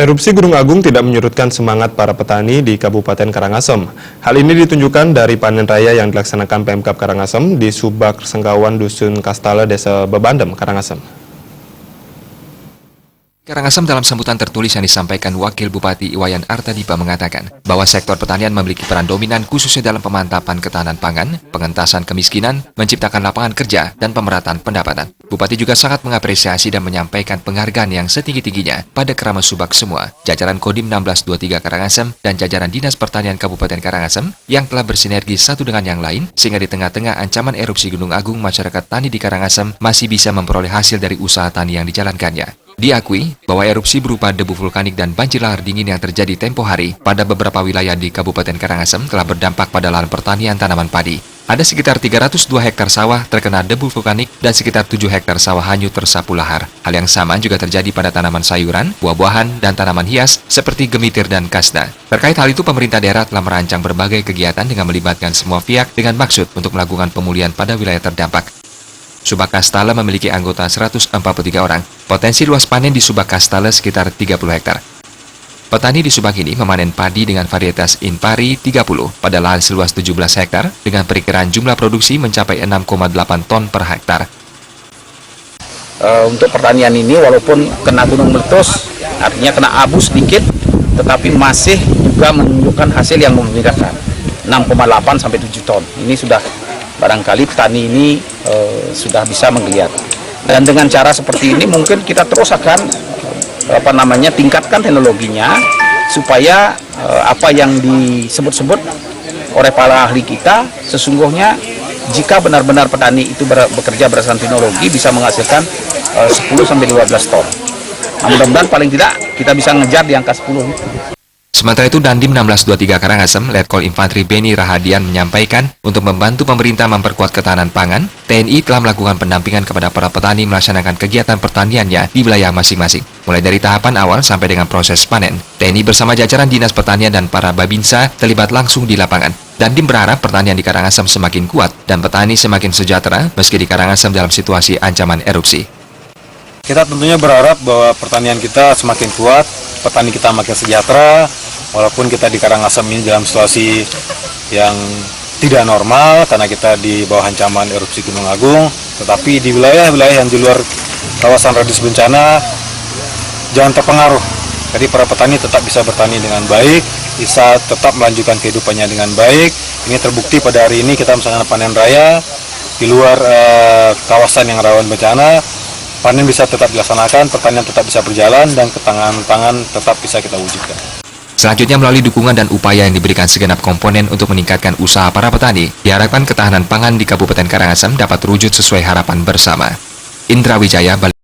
Erupsi Gunung Agung tidak menyurutkan semangat para petani di Kabupaten Karangasem. Hal ini ditunjukkan dari panen raya yang dilaksanakan Pemkab Karangasem di Subak Sengkawan Dusun Kastala, Desa Bebandem, Karangasem. Karangasem dalam sambutan tertulis yang disampaikan Wakil Bupati Iwayan Artadipa mengatakan bahwa sektor pertanian memiliki peran dominan khususnya dalam pemantapan ketahanan pangan, pengentasan kemiskinan, menciptakan lapangan kerja, dan pemerataan pendapatan. Bupati juga sangat mengapresiasi dan menyampaikan penghargaan yang setinggi-tingginya pada keramat Subak semua, jajaran Kodim 1623 Karangasem dan jajaran Dinas Pertanian Kabupaten Karangasem yang telah bersinergi satu dengan yang lain sehingga di tengah-tengah ancaman erupsi Gunung Agung, masyarakat tani di Karangasem masih bisa memperoleh hasil dari usaha tani yang dijalankannya. Diakui bahwa erupsi berupa debu vulkanik dan banjir lahar dingin yang terjadi tempo hari pada beberapa wilayah di Kabupaten Karangasem telah berdampak pada lahan pertanian tanaman padi. Ada sekitar 302 hektar sawah terkena debu vulkanik dan sekitar 7 hektar sawah hanyut tersapu lahar. Hal yang sama juga terjadi pada tanaman sayuran, buah-buahan, dan tanaman hias seperti gemitir dan kasda. Terkait hal itu, pemerintah daerah telah merancang berbagai kegiatan dengan melibatkan semua pihak dengan maksud untuk melakukan pemulihan pada wilayah terdampak. Subak Kastala memiliki anggota 143 orang. Potensi luas panen di Subak Kastala sekitar 30 hektar. Petani di Subak ini memanen padi dengan varietas Inpari 30 pada lahan seluas 17 hektar dengan perkiraan jumlah produksi mencapai 6,8 ton per hektar. Untuk pertanian ini walaupun kena gunung meletus, artinya kena abu sedikit, tetapi masih juga menunjukkan hasil yang membanggakan, 6,8 sampai 7 ton. Ini sudah barangkali petani ini sudah bisa menggeliat. Dan dengan cara seperti ini mungkin kita terus akan tingkatkan teknologinya supaya apa yang disebut-sebut oleh para ahli kita sesungguhnya jika benar-benar petani itu bekerja berdasarkan teknologi bisa menghasilkan 10 sampai 12 ton. Nah, mudah-mudahan paling tidak kita bisa ngejar di angka 10. Sementara itu, Dandim 1623 Karangasem, Letkol Infantri Beni Rahadian menyampaikan untuk membantu pemerintah memperkuat ketahanan pangan, TNI telah melakukan pendampingan kepada para petani melaksanakan kegiatan pertaniannya di wilayah masing-masing. Mulai dari tahapan awal sampai dengan proses panen, TNI bersama jajaran Dinas Pertanian dan para Babinsa terlibat langsung di lapangan. Dandim berharap pertanian di Karangasem semakin kuat dan petani semakin sejahtera meski di Karangasem dalam situasi ancaman erupsi. Kita tentunya berharap bahwa pertanian kita semakin kuat, petani kita makin sejahtera, walaupun kita di Karangasem ini dalam situasi yang tidak normal karena kita di bawah ancaman erupsi Gunung Agung, tetapi di wilayah-wilayah yang di luar kawasan radius bencana jangan terpengaruh. Jadi para petani tetap bisa bertani dengan baik, bisa tetap melanjutkan kehidupannya dengan baik. Ini terbukti pada hari ini kita misalnya panen raya di luar kawasan yang rawan bencana. Panen bisa tetap dilaksanakan, pertanian tetap bisa berjalan, dan ketahanan pangan tetap bisa kita wujudkan. Selanjutnya, melalui dukungan dan upaya yang diberikan segenap komponen untuk meningkatkan usaha para petani, diharapkan ketahanan pangan di Kabupaten Karangasem dapat terwujud sesuai harapan bersama. Indra Wijaya,